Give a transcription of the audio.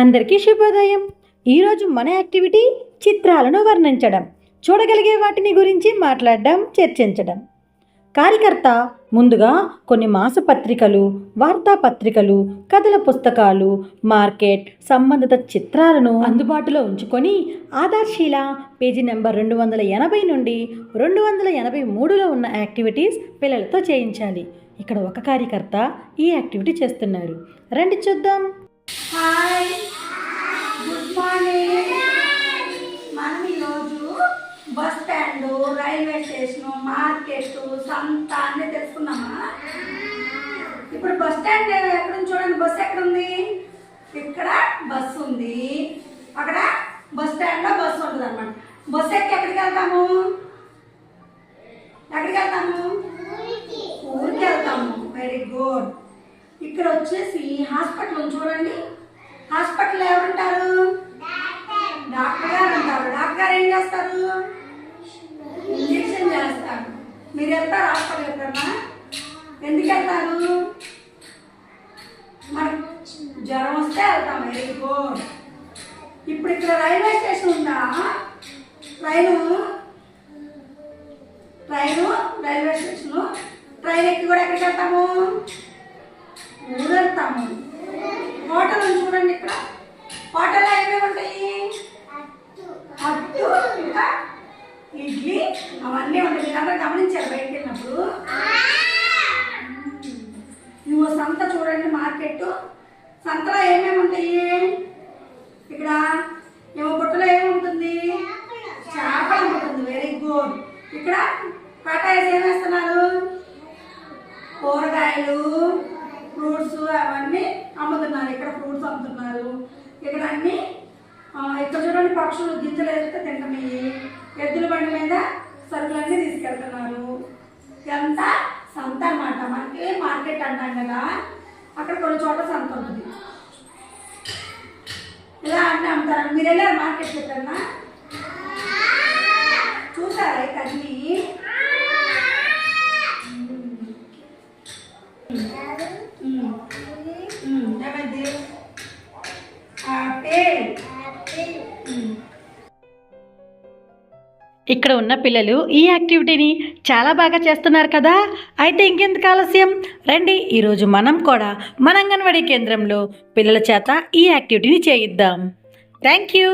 అందరికీ శుభోదయం. ఈరోజు మన యాక్టివిటీ చిత్రాలను వర్ణించడం, చూడగలిగే వాటిని గురించి మాట్లాడడం, చర్చించడం. కార్యకర్త ముందుగా కొన్ని మాసపత్రికలు, వార్తాపత్రికలు, కథల పుస్తకాలు, మార్కెట్ సంబంధిత చిత్రాలను అందుబాటులో ఉంచుకొని ఆధార్శీల పేజీ నెంబర్ 280 నుండి 283లో ఉన్న యాక్టివిటీస్ పిల్లలతో చేయించాలి. ఇక్కడ ఒక కార్యకర్త ఈ యాక్టివిటీ చేస్తున్నారు. రండి చూద్దాం. Hi, good morning. మనం ఈరోజు bus stand, railway station, market, సంత అన్నీ తెలుసుకున్నామా? ఇప్పుడు బస్ స్టాండ్ ఎక్కడ ఉంది చూడండి. బస్సు ఎక్కడ ఉంది? ఇక్కడ బస్సు ఉంది. అక్కడ బస్ స్టాండ్లో బస్సు ఉంటుంది అనమాట. బస్సు ఎక్కి ఎక్కడికి వెళ్తాము? ఎక్కడికి వెళ్తాము? ఊరికి వెళ్తాము. Very good. ఇక్కడ వచ్చేసి హాస్పిటల్ ఉంది చూడండి. హాస్పిటల్ ఎవరుంటారు? డాక్టర్ గారు ఉంటారు. డాక్టర్ గారు ఏం చేస్తారు? ఇంజెక్షన్ చేస్తారు. మీరు వెళ్తారు హాస్పిటల్ ఎప్పుడన్నా? ఎందుకు వెళ్తారు? మరి జ్వరం వస్తే వెళ్తాం. Very good. ఇప్పుడు ఇక్కడ రైల్వే స్టేషన్ ఉందా? Railway station. ట్రైన్ ఎక్కి కూడా ఎక్కడికి వెళ్తాము? ఊరు వెళ్తాము. హోటల్ ఉంది చూడండి. ఇక్కడ హోటల్లో ఏమేమి ఉంటాయి? అట్టు, ఇంకా ఇడ్లీ, అవన్నీ ఉంటాయి. మీరు అందరూ గమనించారు బయటకు వెళ్ళినప్పుడు. నువ్వు సంత చూడండి, మార్కెట్. సంతలో ఏమేమి ఉంటాయి? ఇక్కడ ఏమో బుట్టలో ఏముంటుంది? చేపలు ఉంటుంది. Very good. ఇక్కడ కటాయిస్ ఏం వేస్తున్నారు? కూరగాయలు, ఫ్రూట్స్ అవన్నీ అమ్ముతున్నారు. ఇక్కడ ఫ్రూట్స్ అమ్ముతున్నారు. ఇక్కడ అన్ని ఇక్కడ చూడండి, పక్షులు గింజలు వేస్తే తింటమయ్యి. ఎద్దుల బండి మీద సరుకులన్నీ తీసుకెళ్తున్నారు. ఎంత సంత అన్నమాట. మనకి మార్కెట్ అంటాం కదా, అక్కడ కొన్ని చోట్ల సంత ఉంటుంది. ఇలా అన్నీ అమ్ముతారు. మీరు వెళ్ళారు మార్కెట్ ఎప్పుడన్నా? చూసారా ఇక అన్నీ? ఇక్కడ ఉన్న పిల్లలు ఈ యాక్టివిటీని చాలా బాగా చేస్తున్నారు కదా. అయితే ఇంకెందుకు ఆలస్యం, రండి ఈరోజు మనం కూడా మన అంగన్వాడీ కేంద్రంలో పిల్లల చేత ఈ యాక్టివిటీని చేయిద్దాం. Thank you.